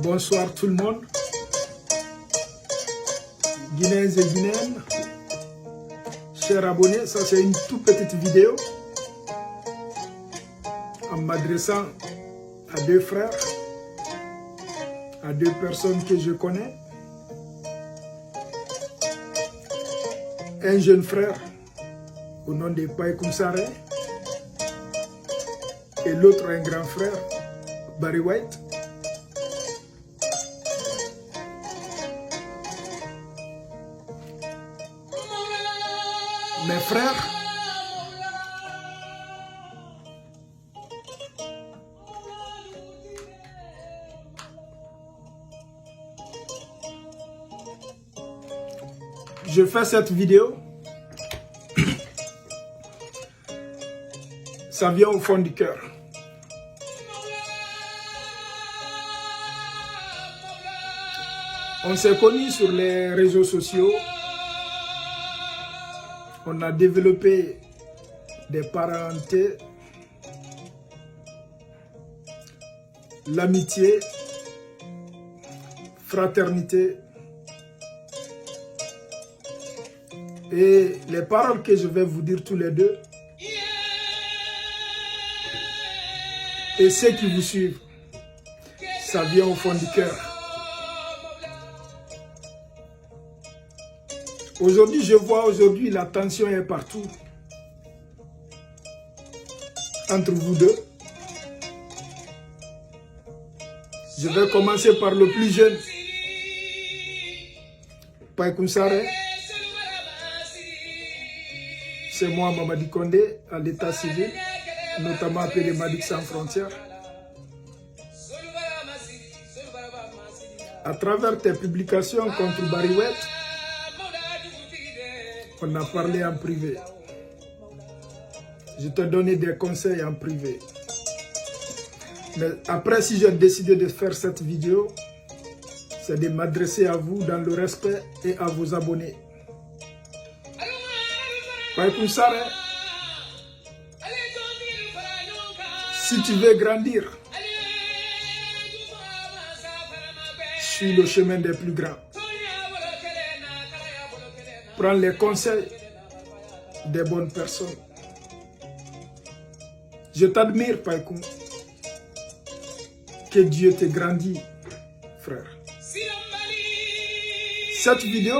Bonsoir tout le monde, Guinéens et Guinéennes, chers abonnés, ça c'est une toute petite vidéo en m'adressant à deux frères, à deux personnes que je connais. Un jeune frère au nom de Païkoum Saré et l'autre un grand frère, Barry White. Mes frères, je fais cette vidéo, ça vient au fond du cœur. On s'est connus sur les réseaux sociaux. On a développé des parentés, l'amitié, fraternité. Et les paroles que je vais vous dire tous les deux, et ceux qui vous suivent, ça vient au fond du cœur. Aujourd'hui, je vois la tension est partout entre vous deux. Je vais commencer par le plus jeune, Païkoum Saré. C'est moi, Mamadi Condé, à l'état civil, notamment appelé Madik Sans Frontières. À travers tes publications contre Barry White, on a parlé en privé. Je t'ai donné des conseils en privé. Mais après, si j'ai décidé de faire cette vidéo, c'est de m'adresser à vous dans le respect et à vos abonnés. Païkoum Saré, si tu veux grandir, suis le chemin des plus grands. Prends les conseils des bonnes personnes. Je t'admire, Païkoum. Que Dieu te grandisse, frère. Cette vidéo,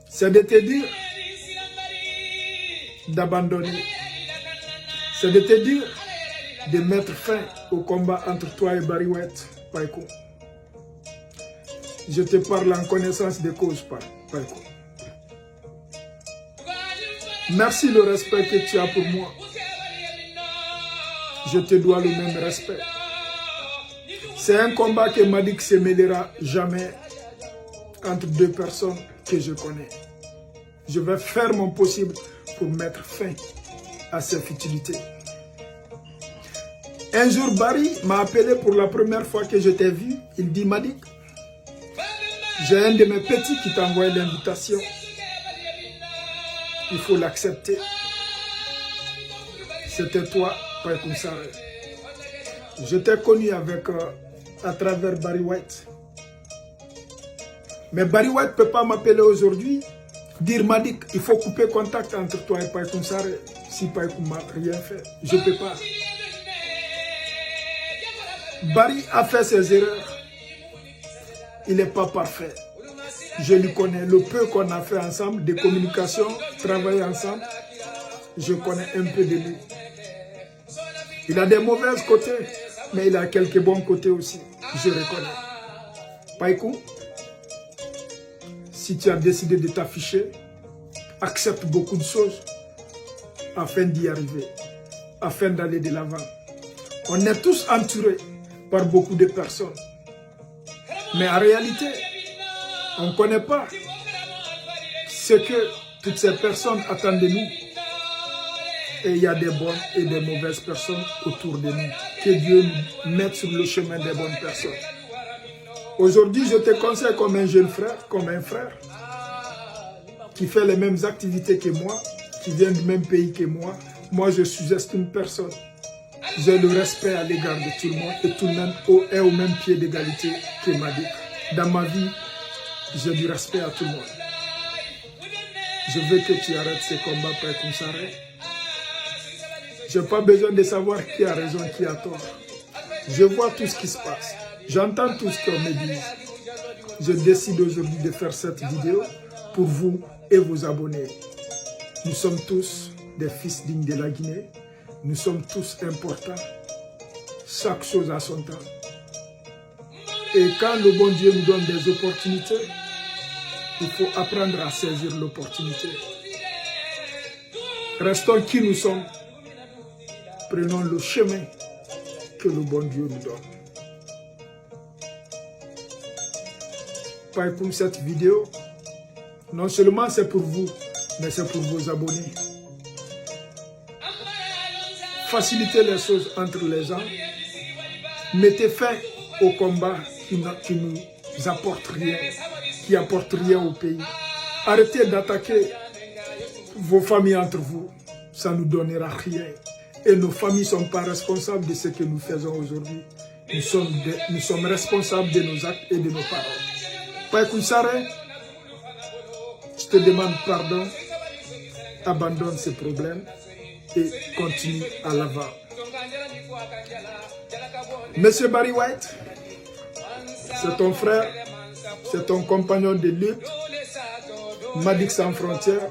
c'est de te dire d'abandonner. C'est de te dire de mettre fin au combat entre toi et Barry White, Païkoum. Je te parle en connaissance de cause, Païkoum. Merci le respect que tu as pour moi. Je te dois le même respect. C'est un combat que Madik se mêlera jamais entre deux personnes que je connais. Je vais faire mon possible pour mettre fin à ces futilités. Un jour, Barry m'a appelé pour la première fois que je t'ai vu. Il dit, Madik, j'ai un de mes petits qui t'a envoyé l'invitation. Il faut l'accepter. C'était toi, Païkoum Saré. Je t'ai connu à travers Barry White. Mais Barry White ne peut pas m'appeler aujourd'hui, dire Madik, il faut couper contact entre toi et Païkoum Saré. Si Païkoum n'a rien fait, je ne peux pas. Barry a fait ses erreurs. Il n'est pas parfait. Je lui connais. Le peu qu'on a fait ensemble, de communication, travailler ensemble, je connais un peu de lui. Il a des mauvais côtés, mais il a quelques bons côtés aussi. Je reconnais. Païkoum, si tu as décidé de t'afficher, accepte beaucoup de choses afin d'y arriver, afin d'aller de l'avant. On est tous entourés par beaucoup de personnes. Mais en réalité, on ne connaît pas ce que toutes ces personnes attendent de nous. Et il y a des bonnes et des mauvaises personnes autour de nous. Que Dieu nous mette sur le chemin des bonnes personnes. Aujourd'hui, je te conseille comme un jeune frère, comme un frère, qui fait les mêmes activités que moi, qui vient du même pays que moi. Moi, je sous-estime personne. j'ai le respect à l'égard de tout le monde et tout le monde est au même pied d'égalité que Madik. Dans ma vie, j'ai du respect à tout le monde. Je veux que tu arrêtes ces combats Paye Kounsare. Je n'ai pas besoin de savoir qui a raison, qui a tort. Je vois tout ce qui se passe. J'entends tout ce qu'on me dit. Je décide aujourd'hui de faire cette vidéo pour vous et vos abonnés. Nous sommes tous des fils dignes de la Guinée. Nous sommes tous importants. Chaque chose a son temps. Et quand le bon Dieu nous donne des opportunités, il faut apprendre à saisir l'opportunité. Restons qui nous sommes. Prenons le chemin que le bon Dieu nous donne. Paye pour cette vidéo, non seulement c'est pour vous, mais c'est pour vos abonnés. Facilitez les choses entre les gens. Mettez fin au combat qui nous apporte rien, qui apporte rien au pays. Arrêtez d'attaquer vos familles entre vous. Ça ne nous donnera rien. Et nos familles ne sont pas responsables de ce que nous faisons aujourd'hui. Nous sommes responsables de nos actes et de nos paroles. Paye Kounsare, je te demande pardon. Abandonne ces problèmes et continue à l'avant. Monsieur Barry White, c'est ton frère, c'est ton compagnon de lutte, Madik sans frontières.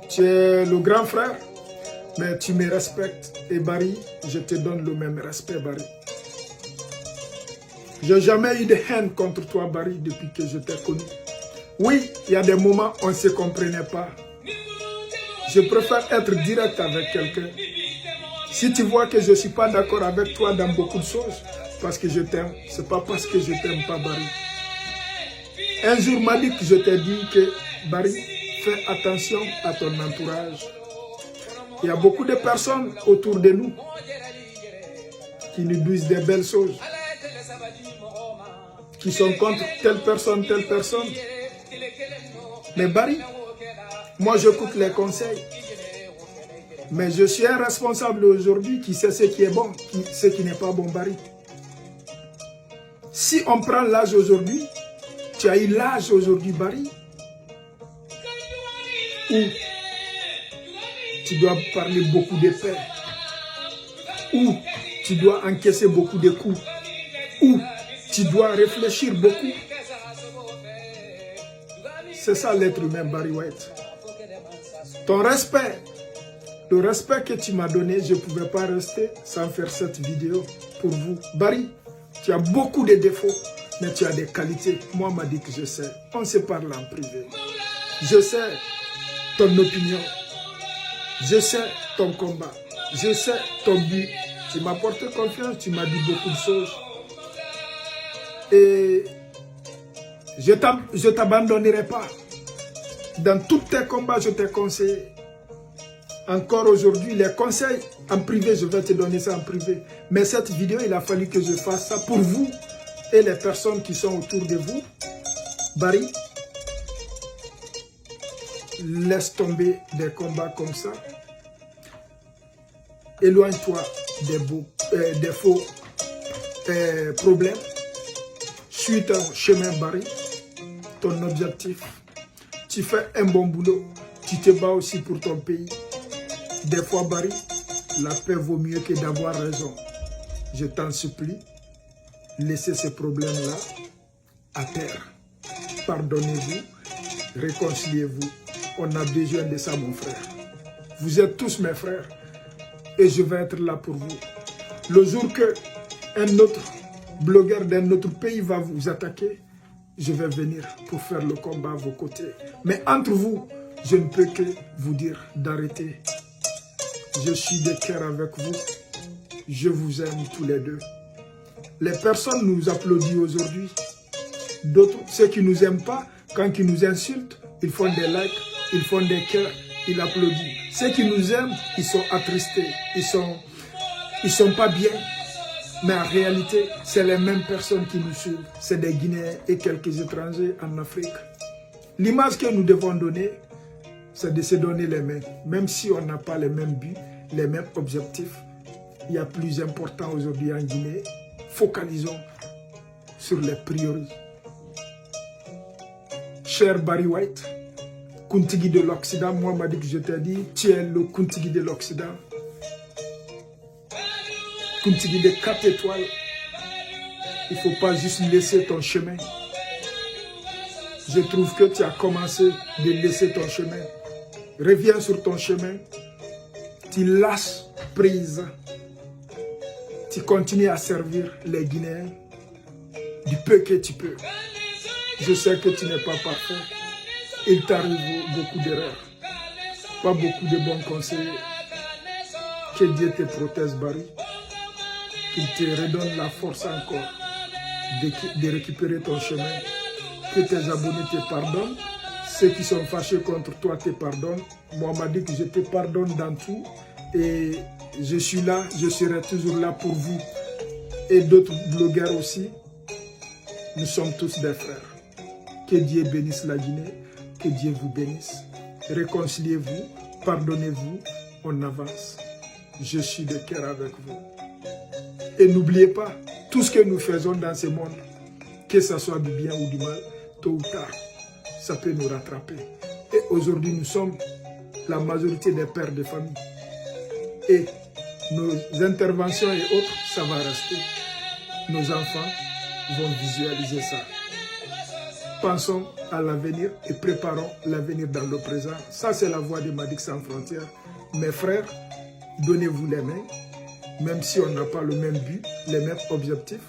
Tu es le grand frère, mais tu me respectes. Et Barry, je te donne le même respect, Barry. Je n'ai jamais eu de haine contre toi, Barry, depuis que je t'ai connu. Oui, il y a des moments où on ne se comprenait pas. Je préfère être direct avec quelqu'un. Si tu vois que je ne suis pas d'accord avec toi dans beaucoup de choses, parce que je t'aime, ce n'est pas parce que je ne t'aime pas, Barry. Un jour, Madik, je t'ai dit que, Barry, fais attention à ton entourage. Il y a beaucoup de personnes autour de nous qui nous disent des belles choses, qui sont contre telle personne, telle personne. Mais Barry, moi j'écoute les conseils. Mais je suis un responsable aujourd'hui qui sait ce qui est bon, ce qui n'est pas bon, Barry. Si on prend l'âge aujourd'hui, tu as eu l'âge aujourd'hui, Barry, où tu dois parler beaucoup de paix, où tu dois encaisser beaucoup de coups, où tu dois réfléchir beaucoup. C'est ça l'être humain, Barry White. Ton respect, le respect que tu m'as donné, je ne pouvais pas rester sans faire cette vidéo pour vous. Barry, tu as beaucoup de défauts, mais tu as des qualités. Moi, m'a dit que je sais. On se parle en privé. Je sais ton opinion. Je sais ton combat. Je sais ton but. Tu m'as porté confiance, tu m'as dit beaucoup de choses. Et je ne t'abandonnerai pas. Dans tous tes combats, je t'ai conseillé. Encore aujourd'hui, les conseils en privé, je vais te donner ça en privé. Mais cette vidéo, il a fallu que je fasse ça pour vous et les personnes qui sont autour de vous. Barry, laisse tomber des combats comme ça. Éloigne-toi des faux problèmes. Suis ton chemin, Barry, ton objectif. Tu fais un bon boulot. Tu te bats aussi pour ton pays. Des fois, Barry, la paix vaut mieux que d'avoir raison. Je t'en supplie, laissez ces problèmes-là à terre. Pardonnez-vous, réconciliez-vous. On a besoin de ça, mon frère. Vous êtes tous mes frères et je vais être là pour vous. Le jour qu'un autre blogueur d'un autre pays va vous attaquer, je vais venir pour faire le combat à vos côtés. Mais entre vous, je ne peux que vous dire d'arrêter. Je suis de cœur avec vous. Je vous aime tous les deux. Les personnes nous applaudissent aujourd'hui. D'autres, ceux qui ne nous aiment pas, quand ils nous insultent, ils font des likes, ils font des cœurs, ils applaudissent. Ceux qui nous aiment, ils sont attristés, ils sont pas bien. Mais en réalité, c'est les mêmes personnes qui nous suivent. C'est des Guinéens et quelques étrangers en Afrique. L'image que nous devons donner, c'est de se donner les mains. Même si on n'a pas les mêmes buts, les mêmes objectifs. Il y a plus important aujourd'hui en Guinée. Focalisons sur les priorités. Cher Barry White, Kuntigi de l'Occident, moi m'a dit que je t'ai dit, tu es le Kuntigi de l'Occident. Kuntigi de 4 étoiles. Il ne faut pas juste laisser ton chemin. Je trouve que tu as commencé de laisser ton chemin. Reviens sur ton chemin. Tu lâches prise. Tu continues à servir les Guinéens du peu que tu peux. Je sais que tu n'es pas parfait. Il t'arrive beaucoup d'erreurs. Pas beaucoup de bons conseils. Que Dieu te protège, Barry. Qu'il te redonne la force encore de récupérer ton chemin. Que tes abonnés te pardonnent. Ceux qui sont fâchés contre toi te pardonnent. Moi, on m'a dit que je te pardonne dans tout. Et je suis là, je serai toujours là pour vous. Et d'autres blogueurs aussi. Nous sommes tous des frères. Que Dieu bénisse la Guinée. Que Dieu vous bénisse. Réconciliez-vous. Pardonnez-vous. On avance. Je suis de cœur avec vous. Et n'oubliez pas, tout ce que nous faisons dans ce monde, que ce soit du bien ou du mal, tôt ou tard, ça peut nous rattraper. Et aujourd'hui, nous sommes la majorité des pères de famille. Et nos interventions et autres, ça va rester. Nos enfants vont visualiser ça. Pensons à l'avenir et préparons l'avenir dans le présent. Ça, c'est la voix de Madick Sans Frontières. Mes frères, donnez-vous les mains, même si on n'a pas le même but, les mêmes objectifs.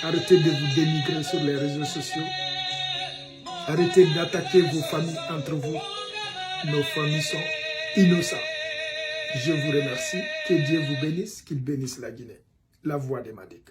Arrêtez de vous dénigrer sur les réseaux sociaux. Arrêtez d'attaquer vos familles entre vous. Nos familles sont innocentes. Je vous remercie. Que Dieu vous bénisse, qu'il bénisse la Guinée. La voix de Madick.